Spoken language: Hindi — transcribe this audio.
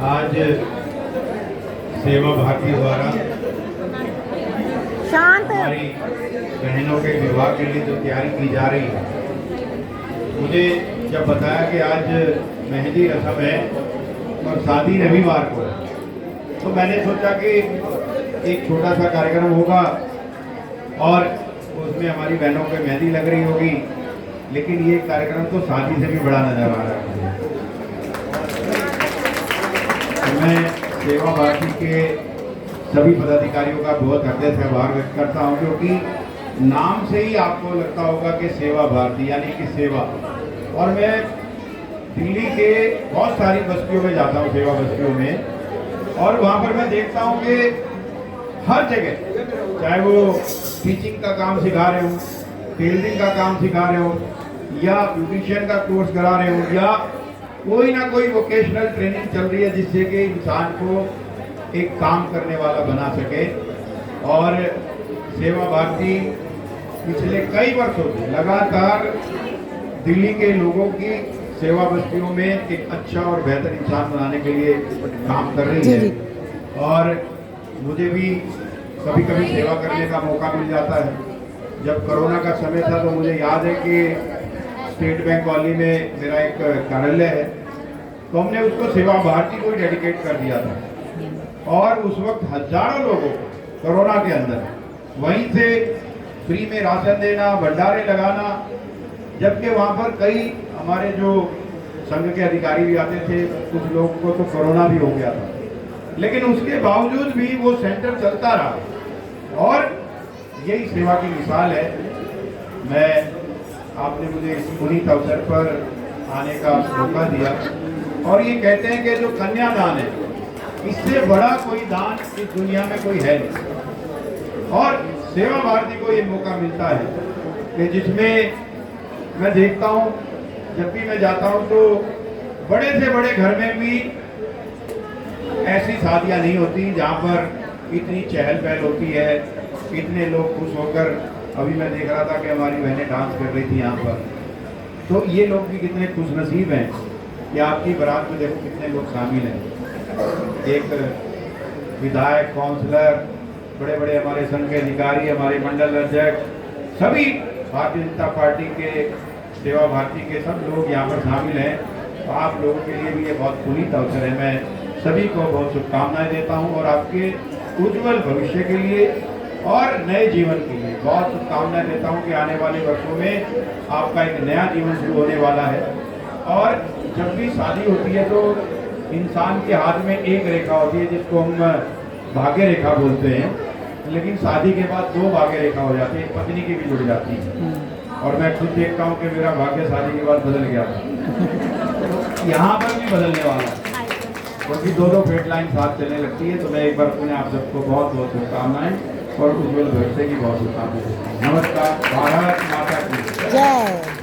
आज सेवा भारती द्वारा हमारी बहनों के विवाह के लिए जो तैयारी की जा रही है, मुझे जब बताया कि आज मेहंदी रस्म है और शादी रविवार को है, तो मैंने सोचा कि एक छोटा सा कार्यक्रम होगा और उसमें हमारी बहनों पे मेहंदी लग रही होगी, लेकिन ये कार्यक्रम तो शादी से भी बड़ा नजर आ रहा है। मैं सेवा भारती के सभी पदाधिकारियों का बहुत हृदय से आभार व्यक्त करता हूं, क्योंकि नाम से ही आपको लगता होगा कि सेवा भारती यानी कि सेवा। और मैं दिल्ली के बहुत सारी बस्तियों में जाता हूं, सेवा बस्तियों में, और वहां पर मैं देखता हूं कि हर जगह, चाहे वो टीचिंग का काम सिखा रहे हो, टेलरिंग का काम सिखा रहे हो, या ब्यूटिशियन का कोर्स करा रहे हो, या कोई ना कोई वोकेशनल ट्रेनिंग चल रही है जिससे कि इंसान को एक काम करने वाला बना सके। और सेवा भारती पिछले कई वर्षों से लगातार दिल्ली के लोगों की सेवा बस्तियों में एक अच्छा और बेहतर इंसान बनाने के लिए काम कर रही है। और मुझे भी कभी कभी सेवा करने का मौका मिल जाता है। जब कोरोना का समय था तो मुझे याद है कि स्टेट बैंक कॉलोनी में मेरा एक कार्यालय है, तो हमने उसको सेवा भारती को डेडिकेट कर दिया था। और उस वक्त हजारों लोगों को कोरोना के अंदर वहीं से फ्री में राशन देना, भंडारे लगाना, जबकि वहाँ पर कई हमारे जो संघ के अधिकारी भी आते थे, कुछ लोगों को तो कोरोना भी हो गया था, लेकिन उसके बावजूद भी वो सेंटर चलता रहा। और यही सेवा की मिसाल है। मैं आपने मुझे इस पुनीत अवसर पर आने का मौका दिया, और ये कहते हैं कि जो कन्यादान है, इससे बड़ा कोई दान इस दुनिया में कोई है नहीं। और सेवा भारती को ये मौका मिलता है कि जिसमें मैं देखता हूँ, जब भी मैं जाता हूँ तो बड़े से बड़े घर में भी ऐसी शादियाँ नहीं होती जहाँ पर इतनी चहल पहल होती है, इतने लोग खुश होकर। अभी मैं देख रहा था कि हमारी बहनें डांस कर रही थी यहाँ पर, तो ये लोग भी कितने खुशनसीब हैं कि आपकी बारात में देखो कितने लोग शामिल हैं। एक विधायक, काउंसलर, बड़े बड़े हमारे संघ के अधिकारी, हमारे मंडल अध्यक्ष, सभी भारतीय जनता पार्टी के, सेवा भारती के सब लोग यहाँ पर शामिल हैं। तो आप लोगों के लिए भी ये बहुत पुनीत अवसर है। मैं सभी को बहुत शुभकामनाएं देता हूँ, और आपके उज्जवल भविष्य के लिए और नए जीवन के लिए बहुत शुभकामनाएं देता हूँ कि आने वाले वर्षों में आपका एक नया जीवन शुरू होने वाला है। और जब भी शादी होती है तो इंसान के हाथ में एक रेखा होती है जिसको हम भाग्य रेखा बोलते हैं, लेकिन शादी के बाद दो भाग्य रेखा हो जाती है, पत्नी की भी जुड़ जाती है। और मैं खुद देखता हूँ कि मेरा भाग्य शादी के बाद बदल गया था, यहाँ पर भी बदलने वाला है, क्योंकि दो फेट लाइन साथ चलने लगती है। तो मैं एक बार पुनः आप सबको बहुत बहुत शुभकामनाएं और उज्जवल भविष्य की बहुत शुभकामनाएं। नमस्कार। भारत माता की जय।